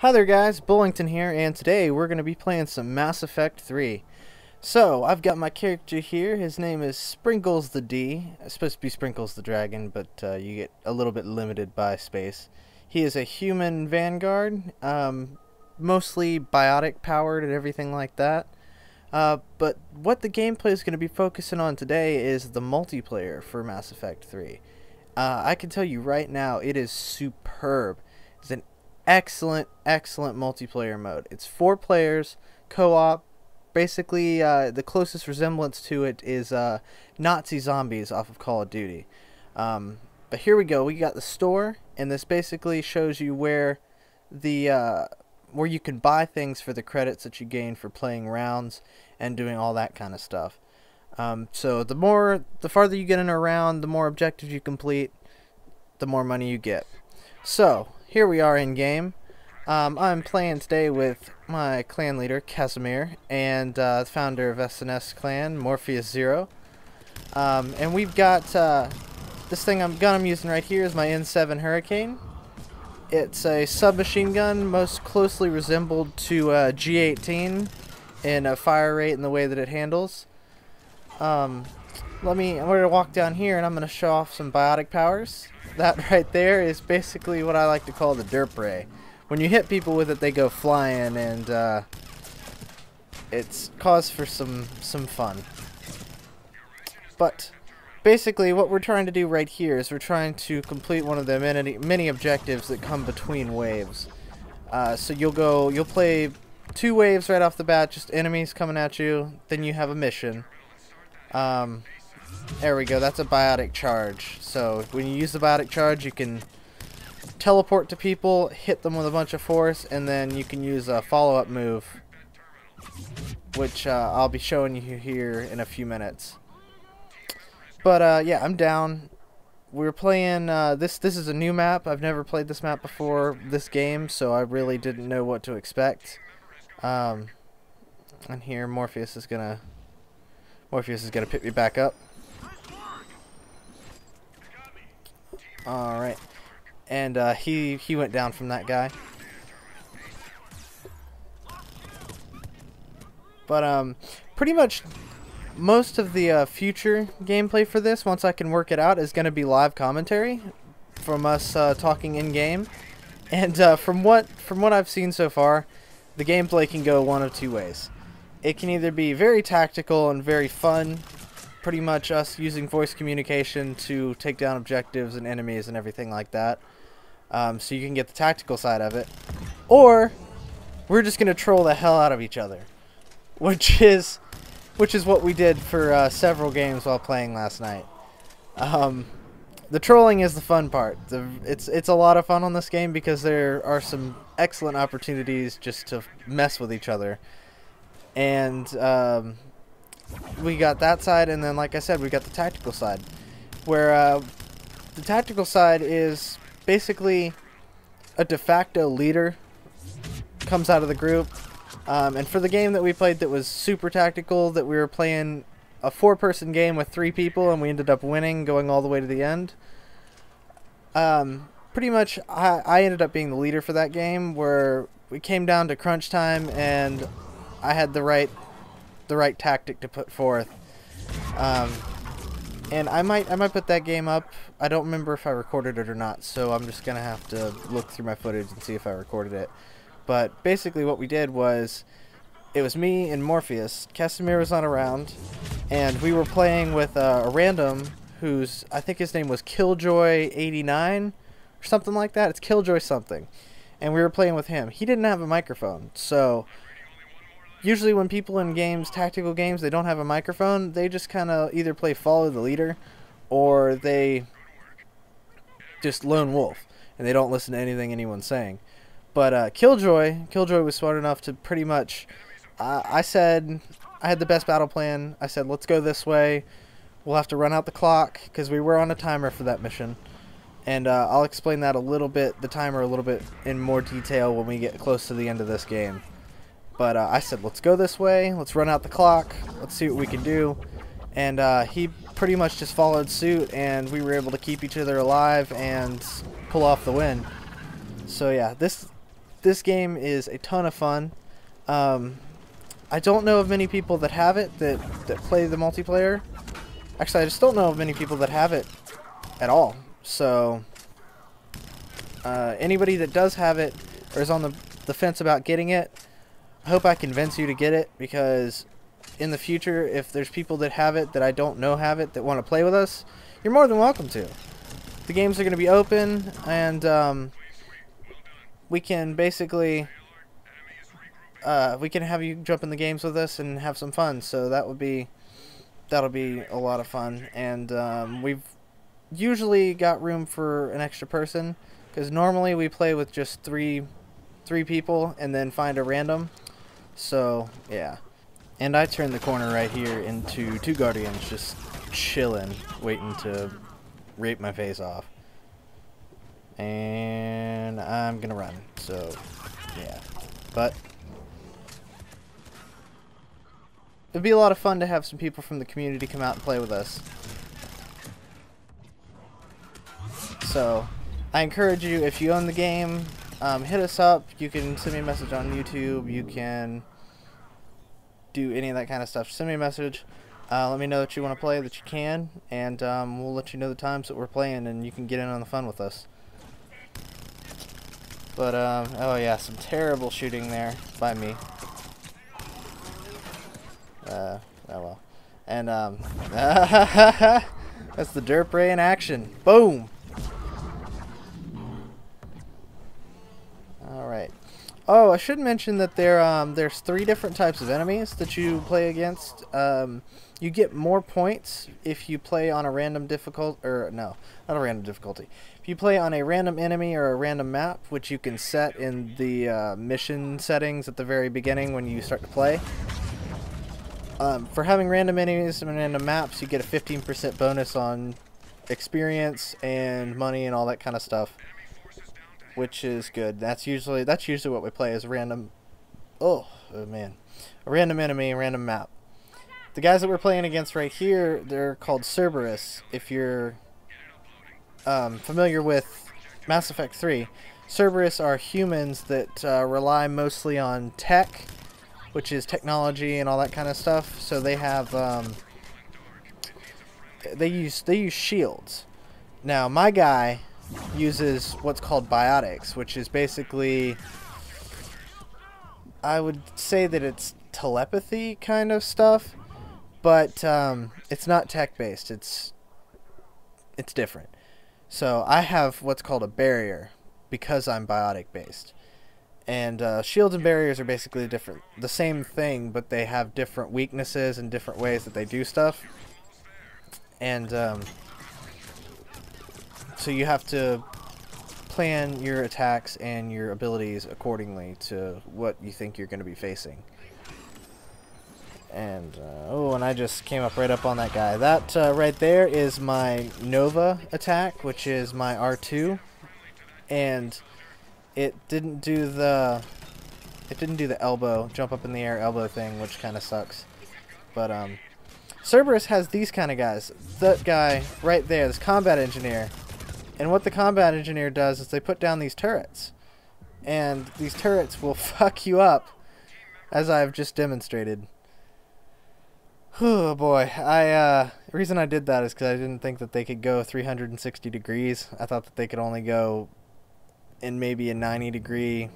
Hi there guys, Bowlington here, and today we're going to be playing some Mass Effect 3. So, I've got my character here. His name is Sprinkles the D. It's supposed to be Sprinkles the Dragon, but you get a little bit limited by space. He is a human vanguard, mostly biotic powered and everything like that. But what the gameplay is going to be focusing on today is the multiplayer for Mass Effect 3. I can tell you right now, it is superb. It's an excellent multiplayer mode. It's 4 players, co-op. Basically, the closest resemblance to it is Nazi zombies off of Call of Duty. But here we go. We got the store, and this basically shows you where you can buy things for the credits that you gain for playing rounds and doing all that kind of stuff. So the farther you get in a round, the more objectives you complete, the more money you get. So here we are in game. I'm playing today with my clan leader, Casimir, and the founder of SNS clan, Morpheus Zero. And we've got this gun I'm using right here is my N7 Hurricane. It's a submachine gun, most closely resembled to G18 in a fire rate and the way that it handles. I'm going to walk down here and I'm going to show off some biotic powers. That right there is basically what I like to call the Derp ray. When you hit people with it, they go flying, and it's cause for some fun. But basically what we're trying to do right here is we're trying to complete one of the many objectives that come between waves. So you'll play 2 waves right off the bat, just enemies coming at you, then you have a mission. There we go, that's a biotic charge. So when you use the biotic charge, you can teleport to people, hit them with a bunch of force, and then you can use a follow-up move, which I'll be showing you here in a few minutes. But yeah, I'm down. We're playing, this is a new map. I've never played this map before this game, so I really didn't know what to expect. And here Morpheus is gonna pick me back up. Alright. And he went down from that guy. But pretty much most of the future gameplay for this, once I can work it out, is going to be live commentary from us talking in game. And from what I've seen so far, the gameplay can go one of 2 ways. It can either be very tactical and very fun, pretty much us using voice communication to take down objectives and enemies and everything like that. So you can get the tactical side of it. Or we're just going to troll the hell out of each other. Which is what we did for several games while playing last night. The trolling is the fun part. It's a lot of fun on this game because there are some excellent opportunities just to mess with each other. And we got that side, and then like I said, we got the tactical side. Where the tactical side is basically a de facto leader comes out of the group. And for the game that we played that was super tactical, that we were playing a 4-person game with 3 people, and we ended up winning, going all the way to the end. Pretty much, I ended up being the leader for that game, where we came down to crunch time, and I had the right tactic to put forth. And I might put that game up. I don't remember if I recorded it or not, so I'm just gonna have to look through my footage and see if I recorded it. But basically what we did was, it was me and Morpheus. Casimir was not around, and we were playing with a random whose, I think his name was Killjoy89 or something like that. It's Killjoy something. And we were playing with him. He didn't have a microphone, so usually when people in games, tactical games, they don't have a microphone, they just kind of either play follow the leader, or they just lone wolf, and they don't listen to anything anyone's saying. But Killjoy was smart enough to pretty much, I said, I had the best battle plan. I said, let's go this way. We'll have to run out the clock, because we were on a timer for that mission. And I'll explain that the timer a little bit in more detail when we get close to the end of this game. But I said, let's go this way, let's run out the clock, let's see what we can do. And he pretty much just followed suit, and we were able to keep each other alive and pull off the win. So yeah, this game is a ton of fun. I don't know of many people that have it that play the multiplayer. Actually, I just don't know of many people that have it at all. So anybody that does have it or is on the fence about getting it, I hope I convince you to get it, because in the future, if there's people that have it that I don't know have it that want to play with us, you're more than welcome to. The games are going to be open, and we can basically we can have you jump in the games with us and have some fun. So that'll be a lot of fun. And we've usually got room for an extra person, because normally we play with just three people and then find a random. So yeah. And I turned the corner right here into 2 guardians just chilling, waiting to rape my face off. And I'm gonna run. So yeah. But it'd be a lot of fun to have some people from the community come out and play with us. So I encourage you, if you own the game, hit us up. You can send me a message on YouTube. You can do any of that kind of stuff. Send me a message. Let me know that you want to play, that you can, and we'll let you know the times that we're playing, and you can get in on the fun with us. But, oh yeah, some terrible shooting there by me. Oh well. And, that's the Derp Ray in action. Boom! Alright. Oh, I should mention that there's 3 different types of enemies that you play against. You get more points if you play on a random difficulty, or no, not a random difficulty. If you play on a random enemy or a random map, which you can set in the mission settings at the very beginning when you start to play. For having random enemies and random maps, you get a 15% bonus on experience and money and all that kind of stuff, which is good. That's usually what we play, is random. Oh man, a random enemy, a random map. The guys that we're playing against right here, they're called Cerberus. If you're familiar with Mass Effect 3, Cerberus are humans that rely mostly on tech, which is technology and all that kind of stuff. So they have they use shields. Now my guy uses what's called Biotics, which is basically, I would say that it's telepathy kind of stuff, but it's not tech-based. It's different. So I have what's called a barrier because I'm biotic-based. And shields and barriers are basically the same thing, but they have different weaknesses and different ways that they do stuff. And so you have to plan your attacks and your abilities accordingly to what you think you're going to be facing. And oh, and I just came up right up on that guy. That right there is my Nova attack, which is my R2, and it didn't do the elbow, jump up in the air elbow thing, which kind of sucks. But Cerberus has these kind of guys. That guy right there, this combat engineer. And what the combat engineer does is they put down these turrets. And these turrets will fuck you up, as I've just demonstrated. Oh boy, the reason I did that is because I didn't think that they could go 360 degrees. I thought that they could only go in maybe a 90-degree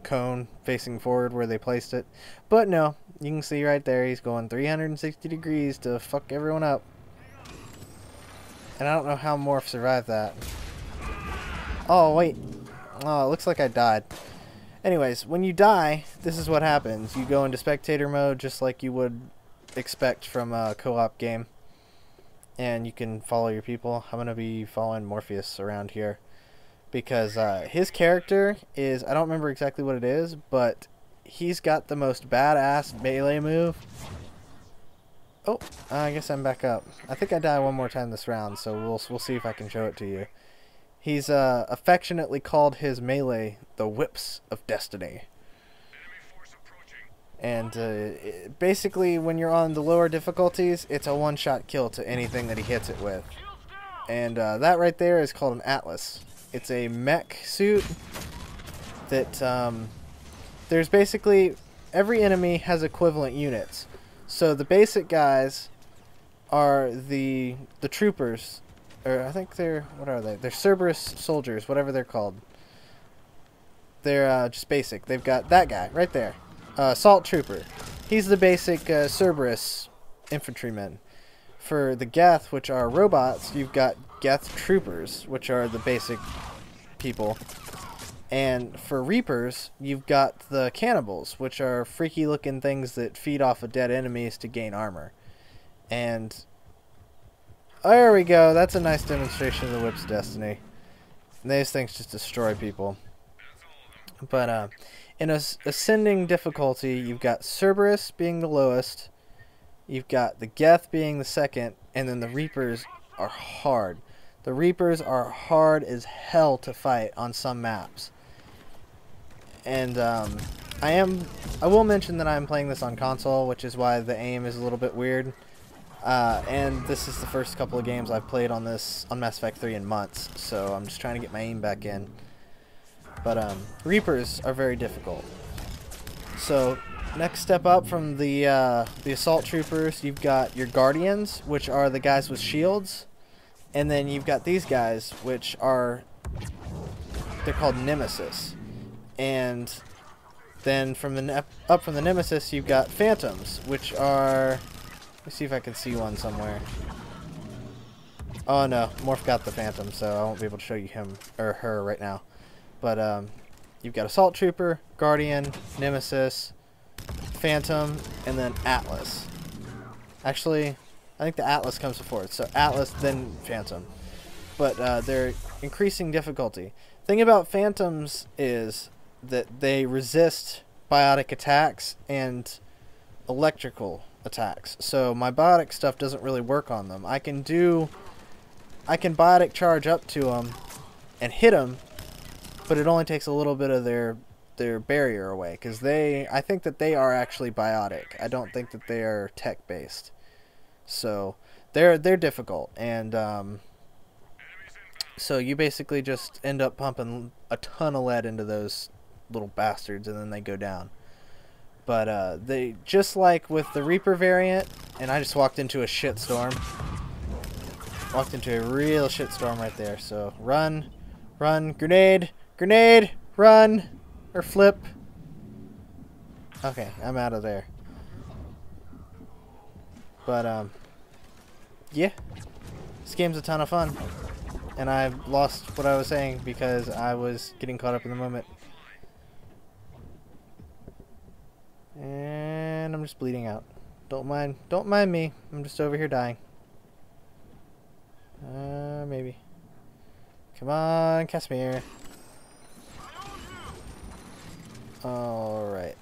cone facing forward where they placed it. But no, you can see right there, he's going 360 degrees to fuck everyone up. And I don't know how Morph survived that. Oh, wait. Oh, it looks like I died. Anyways, when you die, this is what happens. You go into spectator mode just like you would expect from a co-op game. And you can follow your people. I'm going to be following Morpheus around here. Because his character is, I don't remember exactly what it is, but he's got the most badass melee move. Oh, I guess I'm back up. I think I die one more time this round, so we'll see if I can show it to you. He's affectionately called his melee the Whips of Destiny. And basically, when you're on the lower difficulties, it's a one-shot kill to anything that he hits it with. And that right there is called an Atlas. It's a mech suit that there's basically every enemy has equivalent units. So the basic guys are the troopers, or I think they're, what are they? They're Cerberus soldiers, whatever they're called. They're just basic. They've got that guy right there, Assault Trooper. He's the basic Cerberus infantryman. For the Geth, which are robots, you've got Geth Troopers, which are the basic people. And for Reapers, you've got the Cannibals, which are freaky looking things that feed off of dead enemies to gain armor. And there we go. That's a nice demonstration of the Whip's destiny. And these things just destroy people. But in ascending difficulty, you've got Cerberus being the lowest, you've got the Geth being the second, and then the Reapers are hard. The Reapers are hard as hell to fight on some maps. And I will mention that I'm playing this on console, which is why the aim is a little bit weird. And this is the first couple of games I've played on this on Mass Effect 3 in months, so I'm just trying to get my aim back in. But Reapers are very difficult. So next step up from the Assault Troopers, you've got your Guardians, which are the guys with shields, and then you've got these guys, which are, they're called Nemesis. And then from the up from the Nemesis, you've got Phantoms, which are, let me see if I can see one somewhere. Oh no, Morph got the Phantom, so I won't be able to show you him or her right now. But you've got Assault Trooper, Guardian, Nemesis, Phantom, and then Atlas. Actually, I think the Atlas comes before it. So Atlas, then Phantom. But they're increasing difficulty. Thing about Phantoms is that they resist biotic attacks and electrical attacks. So my biotic stuff doesn't really work on them. I can biotic charge up to them and hit them, but it only takes a little bit of their barrier away, because I think that they are actually biotic. I don't think that they are tech based. So they're difficult, and so you basically just end up pumping a ton of lead into those little bastards, and then they go down. But they, just like with the Reaper variant, and I just walked into a shitstorm. Walked into a real shitstorm right there. So run, grenade, run, or flip. Okay, I'm out of there. But yeah, this game's a ton of fun, and I lost what I was saying because I was getting caught up in the moment. And I'm just bleeding out. Don't mind me. I'm just over here dying. Maybe. Come on, Casimir. Alright.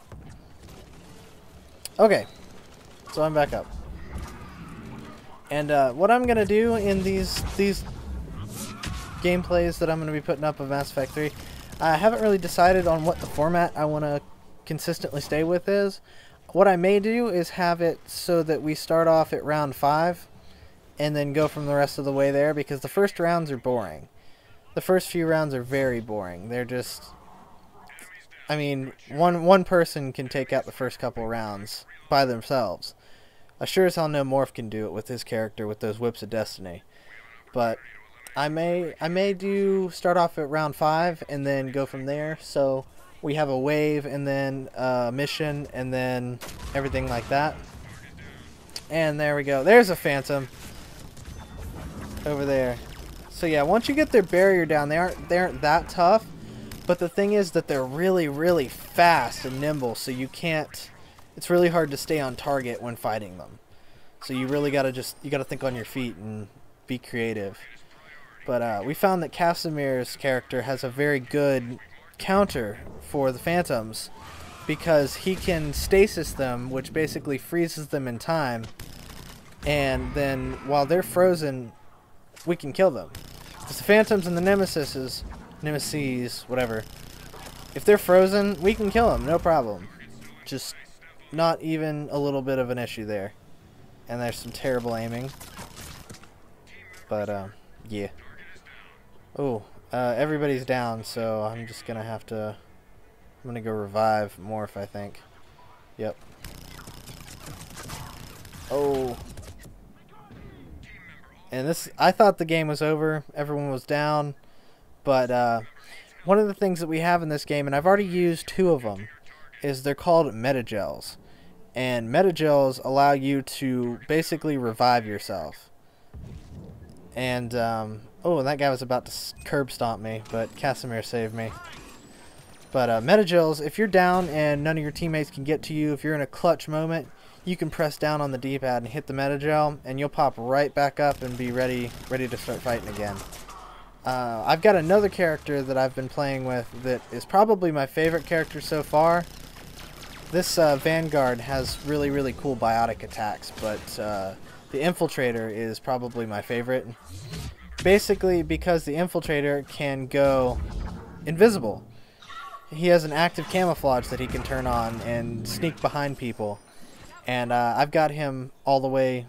Okay. So I'm back up. And what I'm gonna do in these gameplays that I'm gonna be putting up of Mass Effect 3, I haven't really decided on what the format I wanna consistently stay with is. What I may do is have it so that we start off at round 5 and then go from the rest of the way there, because the first rounds are boring. The first few rounds are very boring. They're just, I mean, one person can take out the first couple rounds by themselves. I sure as hell know Morph can do it with his character with those Whips of Destiny. But I may do start off at round 5 and then go from there, so we have a wave and then a mission and then everything like that. And there we go. There's a Phantom over there. So yeah, once you get their barrier down, they aren't that tough. But the thing is that they're really, really fast and nimble, so you can't. It's really hard to stay on target when fighting them. So you really gotta think on your feet and be creative. But we found that Casimir's character has a very good counter for the Phantoms, because he can stasis them, which basically freezes them in time, and then while they're frozen, we can kill them. Because the Phantoms and the Nemesis, whatever, if they're frozen, we can kill them, no problem. Just not even a little bit of an issue there. And there's some terrible aiming. But, yeah. Oh, everybody's down, so I'm just gonna have to I'm gonna go revive Morph, I think. Yep. Oh. And this, I thought the game was over. Everyone was down. But one of the things that we have in this game, and I've already used 2 of them, is they're called metagels. And metagels allow you to basically revive yourself. And, oh, that guy was about to curb stomp me, but Casimir saved me. But metagels, if you're down and none of your teammates can get to you, if you're in a clutch moment, you can press down on the D-pad and hit the metagel, and you'll pop right back up and be ready to start fighting again. I've got another character that I've been playing with that is probably my favorite character so far. This Vanguard has really cool biotic attacks, but the Infiltrator is probably my favorite. Basically because the Infiltrator can go invisible. He has an active camouflage that he can turn on and sneak behind people. And I've got him all the way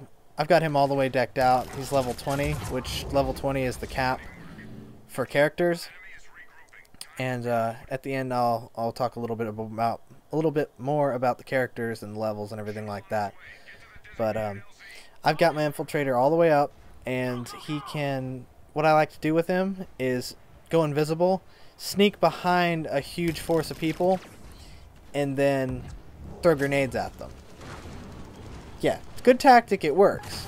decked out. He's level 20, which level 20 is the cap for characters. And at the end I'll talk a little bit more about the characters and levels and everything like that. But I've got my Infiltrator all the way up, and he can, what I like to do with him is go invisible, sneak behind a huge force of people, and then throw grenades at them. Yeah, good tactic, it works.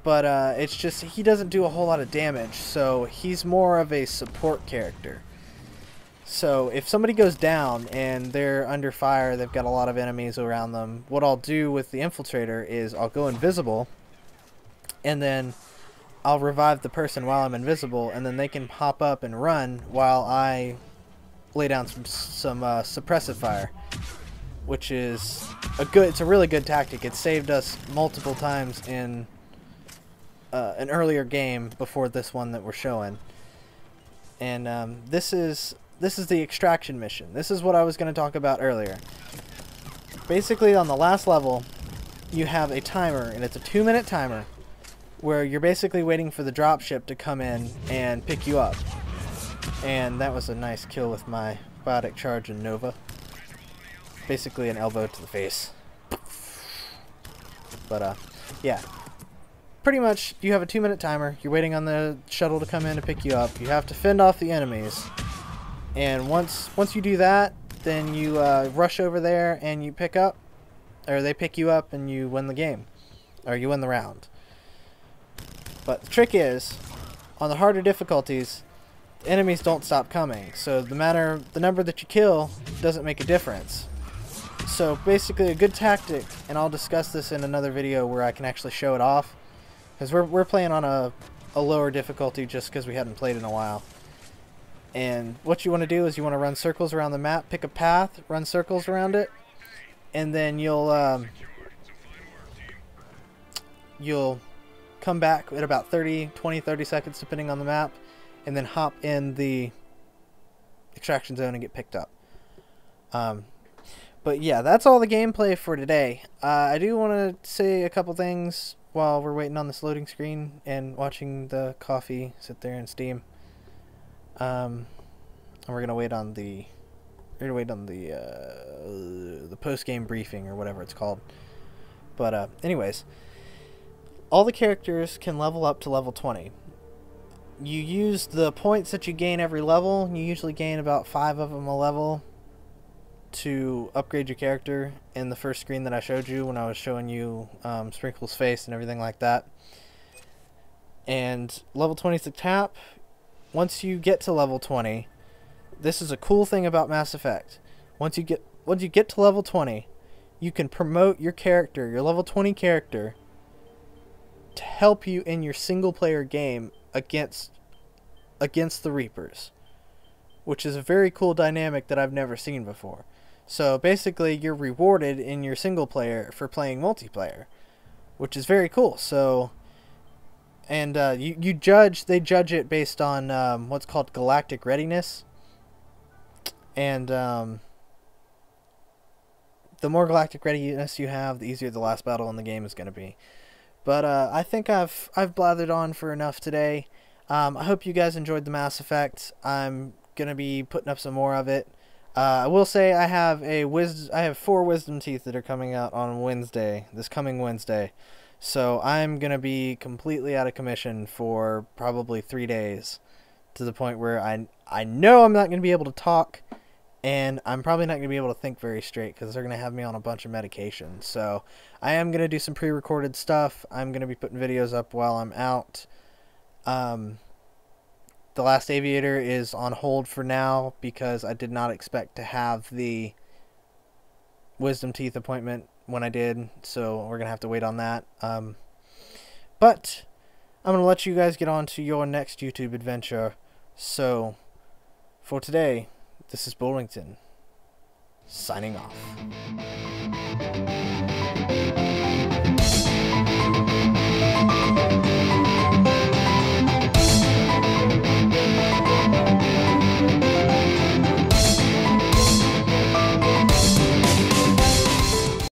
But it's just, he doesn't do a whole lot of damage, so he's more of a support character. So if somebody goes down and they're under fire, they've got a lot of enemies around them, what I'll do with the Infiltrator is I'll go invisible, and then I'll revive the person while I'm invisible, and then they can hop up and run while I lay down some suppressive fire, which is it's a really good tactic. It saved us multiple times in an earlier game before this one that we're showing. And this is the extraction mission. This is what I was going to talk about earlier. Basically, on the last level, you have a timer, and it's a 2-minute timer, where you're basically waiting for the dropship to come in and pick you up. And that was a nice kill with my Biotic Charge and Nova. Basically an elbow to the face. But, yeah. Pretty much, you have a 2-minute timer. You're waiting on the shuttle to come in to pick you up. You have to fend off the enemies. And once you do that, then you rush over there and you pick up, or they pick you up and you win the game, or you win the round. But the trick is, on the harder difficulties, the enemies don't stop coming. So the number that you kill doesn't make a difference. So basically, a good tactic, and I'll discuss this in another video where I can actually show it off, because we're playing on a lower difficulty just because we hadn't played in a while. And what you want to do is you want to run circles around the map, pick a path, run circles around it, and then you'll come back at about 30 seconds depending on the map, and then hop in the extraction zone and get picked up. But yeah, that's all the gameplay for today. I do want to say a couple things while we're waiting on this loading screen and watching the coffee sit there and steam. And we're gonna wait on the post-game briefing or whatever it's called. But anyways, all the characters can level up to level 20. You use the points that you gain every level. You usually gain about 5 of them a level to upgrade your character in the first screen that I showed you when I was showing you Sprinkle's face and everything like that. And level 20 is the cap. Once you get to level 20, this is a cool thing about Mass Effect. Once you get to level 20, you can promote your character, your level 20 character, to help you in your single player game against the Reapers, which is a very cool dynamic that I've never seen before. So basically, you're rewarded in your single player for playing multiplayer, which is very cool. So, and they judge it based on what's called galactic readiness, and the more galactic readiness you have, the easier the last battle in the game is going to be. But I think I've blathered on for enough today. I hope you guys enjoyed the Mass Effect. I'm going to be putting up some more of it. I will say I have I have 4 wisdom teeth that are coming out on Wednesday, this coming Wednesday. So I'm gonna be completely out of commission for probably 3 days, to the point where I know I'm not gonna be able to talk, and I'm probably not gonna be able to think very straight because they're gonna have me on a bunch of medication. So I am gonna do some pre-recorded stuff. I'm gonna be putting videos up while I'm out. The Last Aviator is on hold for now because I did not expect to have the wisdom teeth appointment when I did, so we're gonna have to wait on that. But I'm gonna let you guys get on to your next YouTube adventure. So for today, this is Bowlington signing off.